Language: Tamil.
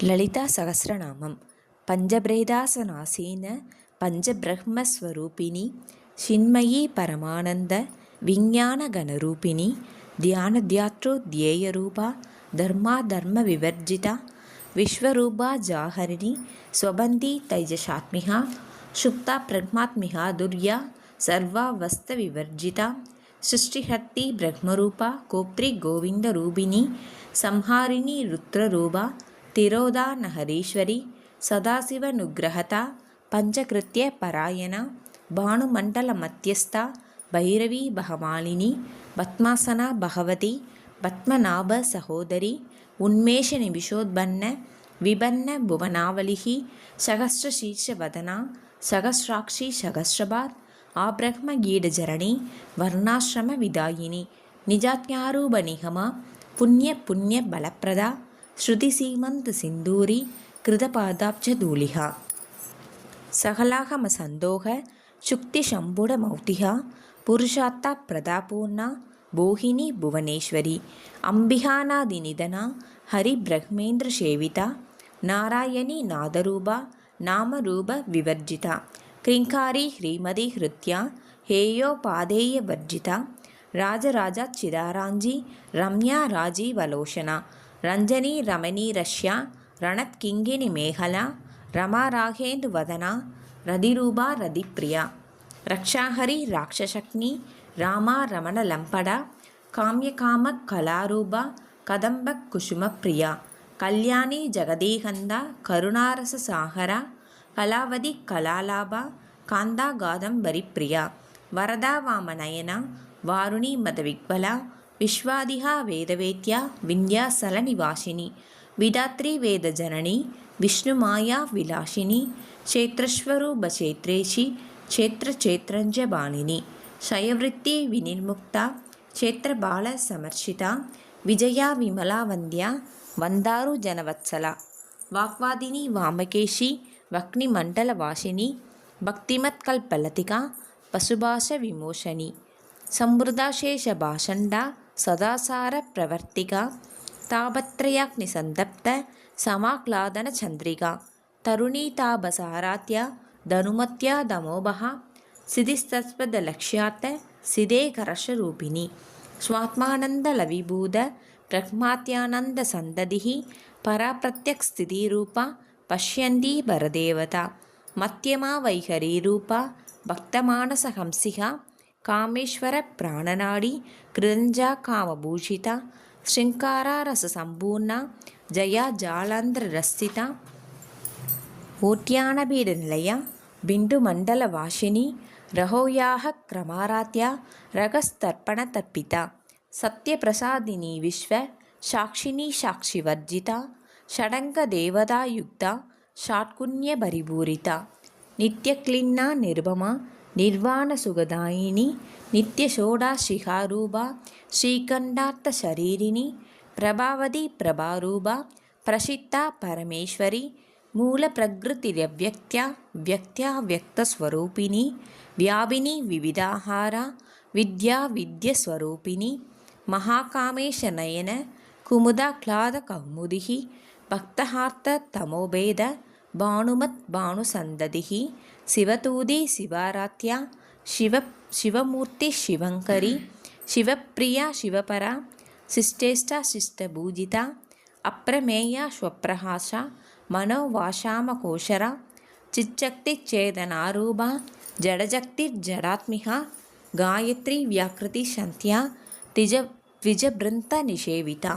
லலிதா சகஸ்ரநாமம். பஞ்சபிரேதாசனாசீன பஞ்சபிரஹ்மஸ்வரூபிணி சின்மயீ பரமானந்த விஞ்ஞான கணரூபிணி தியானத்யாத்ரோத்யேயரூபா தர்மாதர்ம விவர்ஜிதா விஸ்வரூபா ஜாஹரிணி ஸ்வபந்தி தைஜசாத்மிகா சுப்தா பிரக்மாத்மிகா துர்யா சர்வாவஸ்த விவர்ஜிதா சிருஷ்டிஹர்த்தி பிரம்மரூபா கோப்த்ரி கோவிந்தரூபிணி சம்ஹாரிணி ருத்ரரூபா திரோதா நகரீஸ்வரி சதாசிவனுக்ரஹதா பஞ்சகிருத்ய பராயணா பானுமண்டல மத்தியஸ்தா பைரவி பகமாலினி பத்மாசனா பகவதி பத்மநாப சகோதரி உன்மேஷ நிமிஷோத்பன்ன விபன்ன புவனாவலிஹி சகஸ்ரசீர்ஷவதனா சகஸ்ராட்சி சகஸ்ரபாத் ஆப்ரஹ்மகீடஜரணி வர்ணாசிரம விதாயினி நிஜாத்யாரூப நிகமா புண்ணிய புண்ணிய பலப்பிரதா ஸ்ருதி சீமந்த சிந்தூரி கிருதபாதாப்ஜ தூலிகா சகலாகம சந்தோக சுக்தி சம்புட மௌத்திகா புருஷாத்தா பிரதாபூர்ணா போகினி புவனேஸ்வரி அம்பிகாநாதி நிதனா ஹரி பிரஹ்மேந்திர சேவிதா நாராயணி நாதரூபா நாமரூப விவர்ஜிதா கிரிங்காரி ஹ்ரீமதி ஹிருத்யா ஹேயோ பாதேய வர்ஜிதா ராஜராஜா சிதாராஞ்சி ரம்யா ராஜீவலோஷனா ரஞ்சனி ரமணி ரஷ்யா ரணத் கிங்கினி மேகலா ரமா ராகேந்து வதனா ரதிரூபா ரதிப்பிரியா ரக்ஷாஹரி ராட்சசக்னி ராமா ரமண லம்படா காமியகாம கலாரூபா கதம்ப குசும பிரியா கல்யாணி ஜெகதீகந்தா கருணாரச சாகரா கலாவதி கலாலாபா காந்தா காதம்பரி பிரியா வரதா வாமநயனா வாருணி மதவிக்பலா விஸ்வாதிகா வேதவேத்யா விந்தியாசல நிவாசினி விதாத்ரி வேத ஜனனி விஷ்ணுமாயா விலாசினி க்ஷேத்ரஸ்வரூப க்ஷேத்ரேஷி க்ஷேத்ரக்ஷேத்ரஞ்ச பாலினி ஷயவிருத்தி வினிர்முக்தா க்ஷேத்ரபால சமர்ஷிதா விஜயா விமலா வந்தியா வந்தாரு ஜனவத்சலா வாக்வாதினி வாமகேஷி வக்னிமண்டல வாசினி பக்திமத் கல்பலதிகா பசுபாஷ விமோஷனி சம்பிரதாசேஷ பாஷண்டா சதாசார பிரவர்த்திகா தாபத்ரயாக்னி சந்தப்த சமாக்லாதன சந்திரிகா தருணீ தாபசாராத்யா தனுமத்யா தமோபஹா சிதிஸ்தஸ்பத லக்ஷ்யார்த்த சிதே கரஷரூபிணி ஸ்வாத்மானந்த லவிபூத பிரக்மாத்யானந்த சந்ததிஹி பராப்ரத்யக் ஸ்திதிரூபா பஷ்யந்தி பரதேவதா மத்தியமா வைகரி ரூபா பக்தமானசஹம்சிகா காமேஸ்வர பிராணநாடி கிருதஞ்சா காமபூஷிதா ஸ்ருங்காரரச சம்பூர்ணா ஜயா ஜாலாந்திர ரஸ்திதா ஓட்யானபீட நிலையா பிண்டு மண்டல வாஷினி ரஹோயாக கிரமாராத்யா ரகஸ்தர்ப்பண தர்ப்பிதா சத்யபிரசாதினி விஸ்வ சாக்ஷினி சாக்ஷிவர்ஜிதா ஷடங்க தேவதா யுக்தா ஷாட்குண்ய பரிபூரிதா நித்யக்லின்னா நிருபமா நிர்வாண சுகதாயினி நித்யசோடா ஸ்ரீகாரூபா ஸ்ரீகண்டார்த்த சரீரிணி பிரபாவதி பிரபாரூபா பிரசித்தா பரமேஸ்வரி மூல பிரகிருதிரவ்யக்த்யா வியக்த்யா வியக்தஸ்வரூபிணி வியாபினி விவிதாஹாரா வித்யா வித்யஸ்வரூபிணி மகாகாமேஷ நயன குமுதாக்லாத கௌமுதிஹி பக்தஹார்த்த தமோபேத பானுமத் பானுசந்ததிஹி சிவதூதி சிவாராத்யா சிவமூர்த்தி சிவங்கரி சிவப்பிரியா சிவபரா சிஷ்டேஷ்டா சிஷ்டபூஜிதா அப்ரமேயா ஸ்வப்பிரகாஷா மனோவாஷாமகோஷரா சிச்சக்தி சேதனாரூபா ஜடஜக்திர்ஜடாத்மிகா காயத்ரி வியாக்கிருதி சந்தியா திஜபிருந்த நிஷேவிதா.